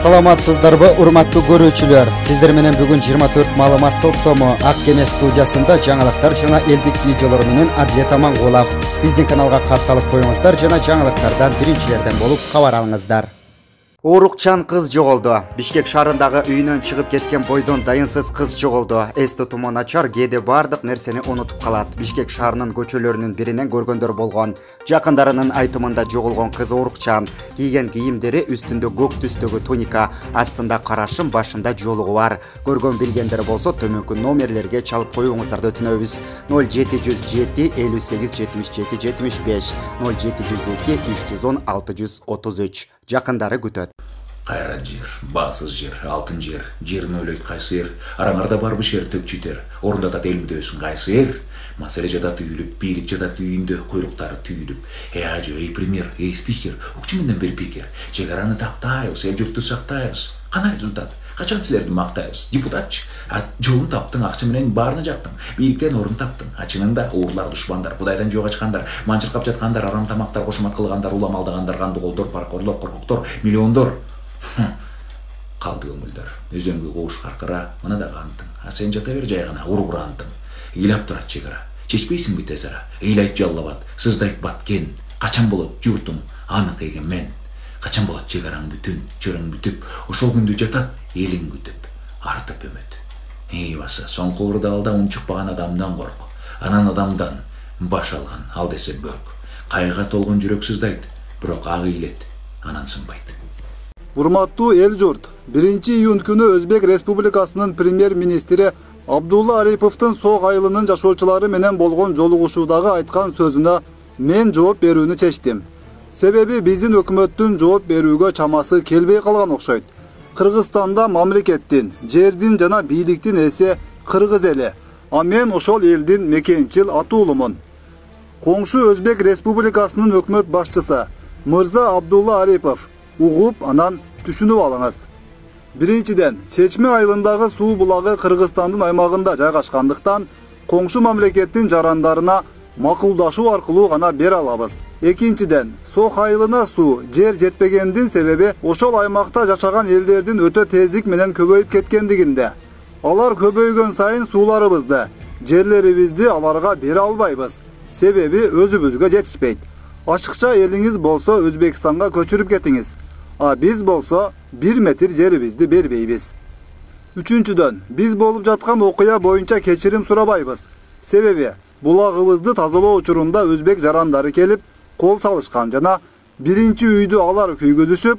Саламатсыздарбы, урматтуу көрүүчүлөр. Сиздер менен бүгүн 24 маалымат топтому Ак Кеме студиясында жаңылыктар жана элдик видеолор менен Адилет Амангулов. Биздин каналга катталып коюңуздар жана жаңылыктардан биринчилерден болуп кабар алыңыздар. Урукчан кыз жоголду. Бишкек шаарындагы үйүнөн чыгып кеткен бойдон дайынсыз кыз жоголду. Эс тутуму начар, кээде бардык нерсени унутуп калат. Бишкек шаарынын көчөлөрүнүн биринен көргөндөр болгон. Жакындарынын айтымында жоголгон кыз урукчан. Кийген кийимдери үстүндө көк түстөгү туника, астында карашым, башында жоолугу бар. Көргөн билгендер болсо төмөнкү номерлерге чалып коюңуздарды өтүнөбүз. 0707 58 77 75 0702 310 633. Жакындары күтөт. Кайран жер, басыз жер, алтын жер, жерин ойлойт кайсы эр, араңарда барбы шер төк чүтер, орундатат элимдөсүн кайсы эр, маселе жада түйүлүп, бийлик жада түйүндө куйруктары түйүлүп, ажо, премьер, спикер, укчу менден бери пикер, чек араны тактайбыз, эл журтту сактайбыз, кандай результат? Качан силерди мактайбыз? Депутатчы, жолун таптың, акча менен баарына жактың, бийликтен орун таптың, чынында уурлар, душмандар, Кудайдан жок ачкандар, манчыркап жаткандар, арам тамактар кошумат кылгандар, уламалдагандар, кандыголдор, паркорлор, коркоктор, миллиондор. Калды көңүлдөр, өзөңгү кууш каркыра, мына да кантың, сен жата бер жай гана, ургурантың. Ыйлап турат чек ара, чечпейсиңби тез ара, ыйлайт жаллабат, сыздайт баткен, качан болот журтуң, анык эген мен. Качан болот чек араң бүтүн, чөрөң бүтүп, ошол күндү жатат элиң күтүп, артып өмөт. Баса, соңку урдаалда унчукпаган адамдан корк, анан адамдан баш алган, ал десе бөк. Кайга толгон жүрөк сыздайт, бирок ак ыйлет, анан сынбайт. Урматтуу эл журт, 1-июнь күнү Өзбек Республикасынын премьер-министри Абдулла Ариповдун сок айылынын жашоочулары менен болгон жолугушуудагы айткан сөзүнө мен жооп берүүнү чечтим. Себеби биздин өкмөттүн жооп берүүгө чамасы келбей калган окшойт. Кыргызстанда мамлекеттин, жердин жана бийликтин эси кыргыз эли. А мен ошол элдин мекенчил атуулумун. Коңшу Өзбек Республикасынын өкмөт башчысы Мырза Абдулла Арипов угуп, анан түшүнүп алыңыз. Биринчиден, Чечме айылындагы суу булагы Кыргызстандын аймагында жайгашкандыктан, коңшу мамлекеттин жарандарына макулдашуу аркылуу гана бере алабыз. Экинчиден, сок айылына суу жер жетпегендин себеби ошол аймакта жашаган элдердин өтө тездик менен көбөйүп кеткендигинде. Алар көбөйгөн сайын сууларыбызды, жерлерибизди аларга бере албайбыз. Себеби өзүбүзгө жетишпейт. Ачыкча элиңиз болсо Өзбекстанга көчүрүп кетиңиз. А биз болсо 1 метр жерибизди бербейбиз. Үчүнчүдөн, биз болуп жаткан окуя боюнча кечирим сурабайбыз. Себеби булагыбызды тазалоо учурунда өзбек жарандары келип кол салышкан жана биринчи үйдү алар күйгүзүшүп,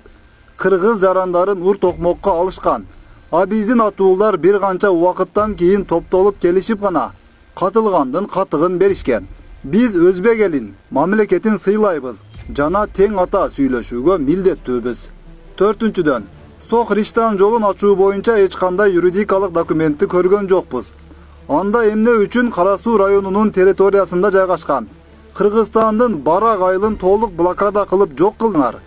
кыргыз жарандарын ур токмокко алышкан. А биздин атуулар бир канча убакыттан кийин топтолуп келишип гана катылгандын катыгын беришкен. Биз өзбек элин, мамлекетин сыйлайбыз, жана тең ата сүйлөшүүгө милдеттүүбүз. Төртүнчүдөн, сок Риштан жолун ачуу боюнча эч кандай юридикалык документти көргөн жокпуз. Анда эмне үчүн Кара Суу районунун территориясында жайгашкан Кыргызстандын Барак айылын толук блокада кылып жок кылдыңар.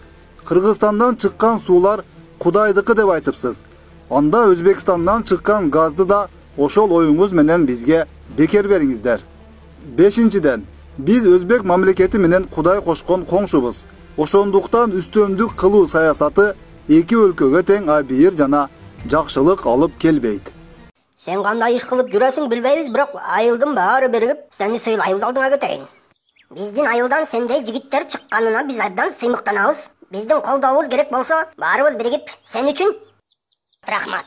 Кыргызстандан чыккан суулар Кудайдыкы деп айтыпсыз. Анда Өзбекстандан чыккан газды да ошол оюңуз менен бизге бекер бериңиздер. Бешинчиден, биз өзбек мамлекети менен Кудай кошкон коңшубуз. Ошондуктан үстөмдүк кылуу саясаты эки өлкөгө тең абийир жана жакшылык алып келбейт. Sen kандай иш кылып жүрөсүң билбейбиз, бирок айылдын баары биригип, сени сыйлайбыз алдыңа көтөрөйүн. Биздин айылдан сендей жигиттер чыкканына биз абдан сыймыктанабыз. Биздин колдообуз керек болсо, баарыбыз биригип, сен үчүн рахмат.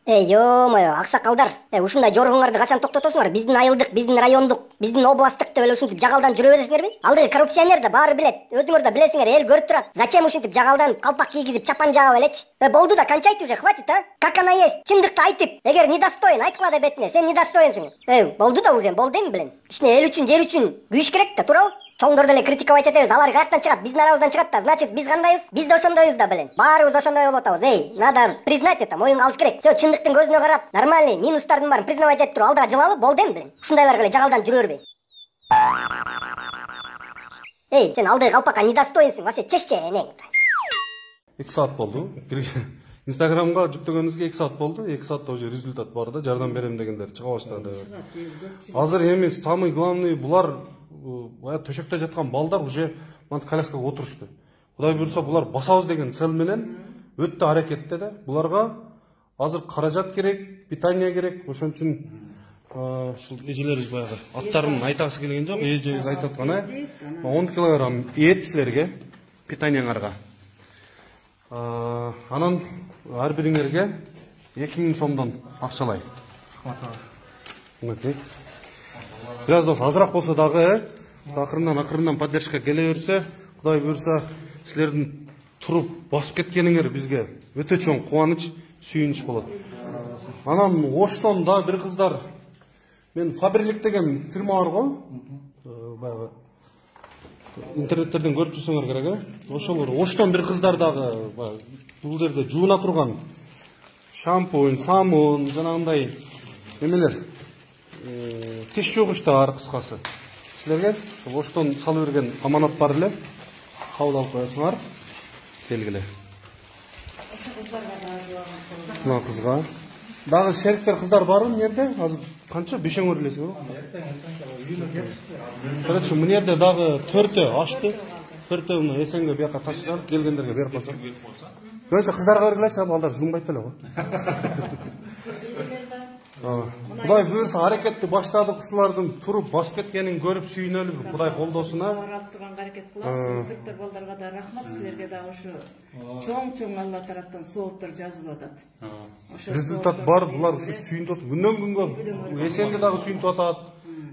Ё-моё, аксакалдар, ушундай жоргуңарды качан токтотосуңар? Биздин айылдык, биздин райондук, биздин областтык деп эле ушинтип жагалдан жүрө бересиңерби? Алдыгы коррупционер да баары билет. Өзүңөр да билесиңер, эл көрүп турат. Зачем ушинтип жагалдан калпак кийгизип чапан жаап элечи? Болду да, кончайте уже, хватит, а? Как она есть? Чындыкты айтып, эгер недостоин айткыла да бетине, сен недостоинсың. Болду да уже, болду эми билем. Кичине эл үчүн, жер үчүн күйүш керек да, туурабы? Чоңдорду эле критиковать этебиз, алар каяктан чыгат, биздин арабыздан чыгат да, значит биз кандайбыз? Биз да ошондойбуз да билем. Баарыбыз ошондой болуп атабыз. Надо признать это, моюнга алыш керек. Все, чындыктын көзүнө карап, нормальный минустардын баарын признавать этип туруп, алдыга жылабы, болду эми билем. Ушундайлар эле жагалдан жүрө бербей. Сен алдыгы калпакка недостоинсың, вообще чечче энең. 2 саат болду. Инстаграмга жүктөгөнүбүзгө 2 саат болду. 2 саатта уже результат бар да, жардам берем дегендер чыга баштады. Азыр эми самый главный булар төшөктө жаткан балдар уже коляскага отурушту. Кудай буйрса булар басабыз деген цел менен өтті әрекетте де. Бұларға азыр қаражат керек, питание керек. Ошон үчүн эжелерибиз баягы аттарын айтасы келген жок. Эжебиз айтып атканы 10 килограмм эт силерге питанияңарга. Анан ар бириңерге 2000 сомдон акчалай. Biraz da azırak bolsa dagы, акырындан поддержка келе берсе, Кудай буйрса, силердин туруп басып кеткениңер бизге өтө чоң кубаныч, сүйүнүч болот. Анан Оштон да бир кыздар, мен Фаберлик деген фирма бар го, баягы интернеттерден көрүп жүрсөңөр керек, ошолор Оштон бир кыздар дагы бул жерде жууна турган шампунь, самун, жанагындай эмелер, тиш жугучтар кыскасы. Силерге Оштон салып берген аманат бар эле, кабыл алып коесуңар. Белгиле. Мына кызга дагы шериктер кыздар барбы мына жерде? Азыр канча? 5 элесиң го? Короче, мына жерде дагы 4 ашты. 4 мына эсенге бияка ташыгар, келгендерге берип койсо. Көбүнчө кыздарга бергилечи, балдар жумбайт эле го. Кудай буйрса аракетти баштадык, ушулардын туруп басып кеткенин көрүп сүйүнөлү, Кудай колдосуна. Турган аракет кыласыз, өздүктөр балдарга да рахмат, силерге да ошо чоң Алла тараптан сооптор жазылып атат. Результат бар, булар ушу сүйүнүп атат. Күндөн күнгө эсенде дагы сүйүнүп атат.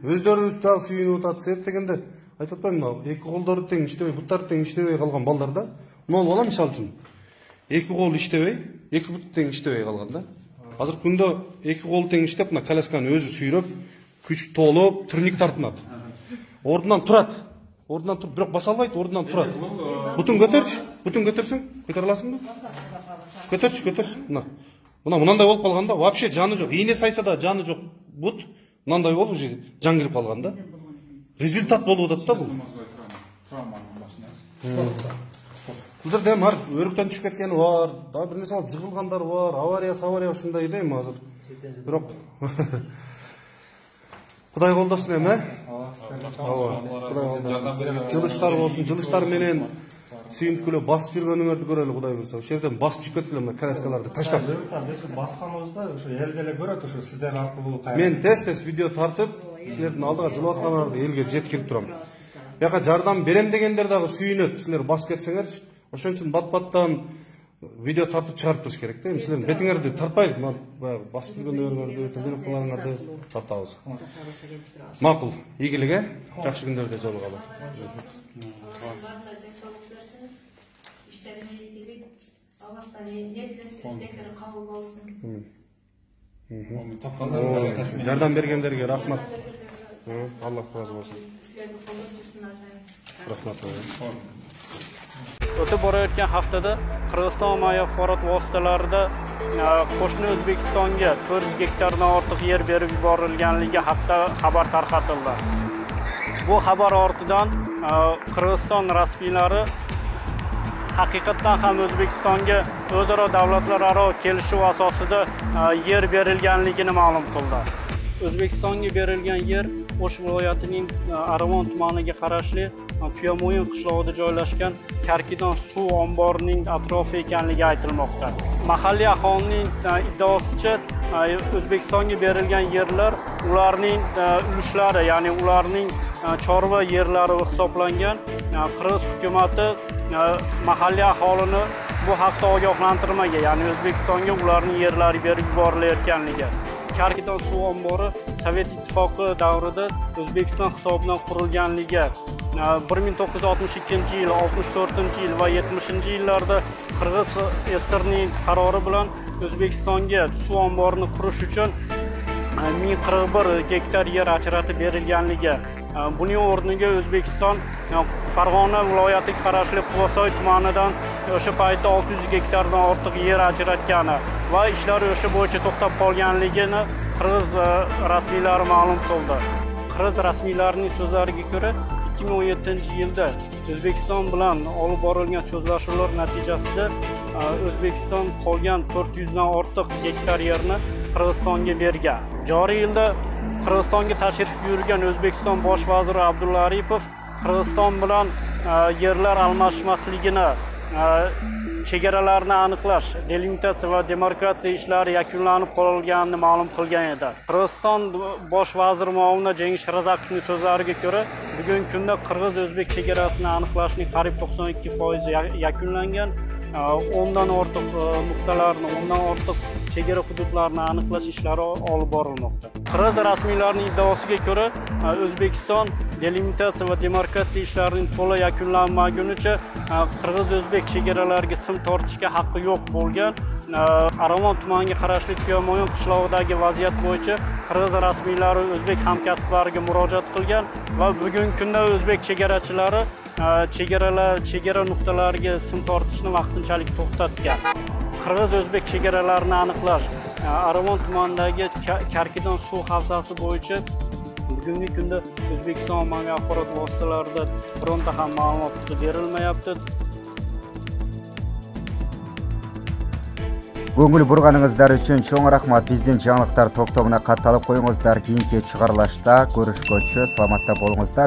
Өздөрү дагы сүйүнүп атат. Себеп дегенде айтып атпаймынбы, эки колдору тең иштебей, буттары тең иштебей калган балдарда, могул бала мисалы үчүн эки кол иштебей, эки бут тең иштебей калган да. Азыр күндө эки кол тең иштеп, мына колясканы өзү сүйрөп, күч толуп, турник тартынат. Ордунан турат. Ордунан туруп, бирок баса албайт, ордунан турат. Бутун көтөрчү, бутун көтөрсүң, көтөрө аласыңбы? Көтөрчү. Мына мынандай болуп калганда, вообще жаны жок. Ийне сайса да жаны жок. Бут мынандай болуп уже жан кирип калган да. Результат болуп атат да бул. Бул жерде бар, өрүктөн түшүп кеткени бар, дагы бир нерсе болуп жыгылгандар бар, авария ушундай дейм азыр. Бирок Кудай колдосун эми, Кудай колдосун. Жылыштар болсун, жылыштар менен сүйүнткүлө басып жүргөнүңөрдү көрөлү, Кудай буйрса. Ошол жерден басып чыгып кеткиле мына коляскаларды таштап. Басканыбызда ошо эл деле көрөт, ошо сиздер аркылуу. Мен тез видео тартып, силердин алдыга жылып атканыңарды элге жеткирип турам. Бияка жардам берем дегендер дагы сүйүнөт, силер басып кетсеңерчи. Ошон үчүн бат-баттан видео тартып чыгарып туруш керек да. Силердин бетиңерди тартпайбыз, баягы басып жүргөндөрүңөрдү, телефондоруңарды тартабыз. Макул, ийгиликке, жакшы күндөрдө жолугалы. Жардам бергендерге рахмат. Алла разы болсун. Рахмат. O'tib borayotgan haftada Qirg'iziston ommaviy axborot vositalarida qo'shni O'zbekistonga 400 gektardan ortiq yer berib yuborilganligi haqida xabar tarqatildi. Bu xabar ortidan Qirg'iziston rasmiylari haqiqatan ham O'zbekistonga o'zaro davlatlararo kelishuv asosida yer berilganligini ma'lum qildi. O'zbekistonga berilgan yer O'sh viloyatining Arvon tumaniga qarashli Tuyamo'yin qishlog'ida joylashgan Karkidon suv omborining atrofi ekanligi aytilmoqda. Mahalliy aholining iddaosicha O'zbekistonga berilgan yerlar ularning ulushlari, ya'ni ularning chorva yerlari hisoblangan. Qirg'iz hukumatı mahalliy aholini bu haqda ogohlantirmagan, ya'ni O'zbekistonga ularning yerlari berib yuborilayotganligi. Karkidon suv ombori Sovet ittifoqi davrida O'zbekiston hisobidan qurilganligi 1962 yil, 64 yil va 70 yillarda Qirg'iz SSRning qarori bilan O'zbekistonga suv omborini qurish uchun 1041 gektar yer ajratib berilganligi. Buning o'rniga O'zbekiston Farg'ona viloyatiga qarashli Quvasoy tumanidan o'sha paytda 600 gektardan ortiq yer ajratgani va ishlar o'sha bo'yicha to'xtab qolganligini Qirg'iz rasmiylari ma'lum qildi. Qirg'iz rasmiylarining so'zlariga ko'ra 2017-yilda O'zbekiston bilan olib borilgan so'zlashuvlar natijasida O'zbekiston qolgan 400 dan ortiq gektar yerni Qirg'izistonga bergan. Joriy yilda Qirg'izistonga tashrif buyurgan O'zbekiston bosh vaziri Abdulla Aripov Qirg'iziston bilan yerlar almashmasligini chegaralarni aniqlash, delimitatsiya va demarkatsiya ishlari yakunlanib qolganini ma'lum qilgan edi. Qirg'iziston bosh vaziri muavini Cengiz Shirazakovning so'zlariga ko'ra, bugungi kunda qirg'iz-o'zbek chegarasini aniqlashning qariyb 92% yakunlangan. 10dan ortiq nuqtalarni, 10dan ortiq chegara hududlarini aniqlash ishlari olib borilmoqda. Qirg'iz rasmiylarining iddaosiga ko'ra, O'zbekiston delimitatsiya va demarkatsiya ishlarining to'liq yakunlanmagunicha qirg'iz-o'zbek chegaralariga sim tortishga haqqi yo'q bo'lgan. Aravon tumaniga qarashli Tuyamoyon qishlog'idagi vaziyat bo'yicha qirg'iz rasmiylari o'zbek hamkasblariga murojaat qilgan va bugungi kunda o'zbek chegarachilari chegara nuqtalariga sim tortishni vaqtinchalik to'xtatgan. Qirg'iz-o'zbek chegaralarini aniqlash, Aravon tumanidagi Karkidon suv havzasi bo'yicha bugungi kunda O'zbekiston ommaviy axborot vositalarida bironta ham ma'lumot berilmayapti. Көңіл бұрғаныңыздар үшін чоң рахмат. Біздің жаңалықтар топтомына қаталып қойыңыздар. Кейінгі шығарылашта көрішкөнше саламатта болыңыздар.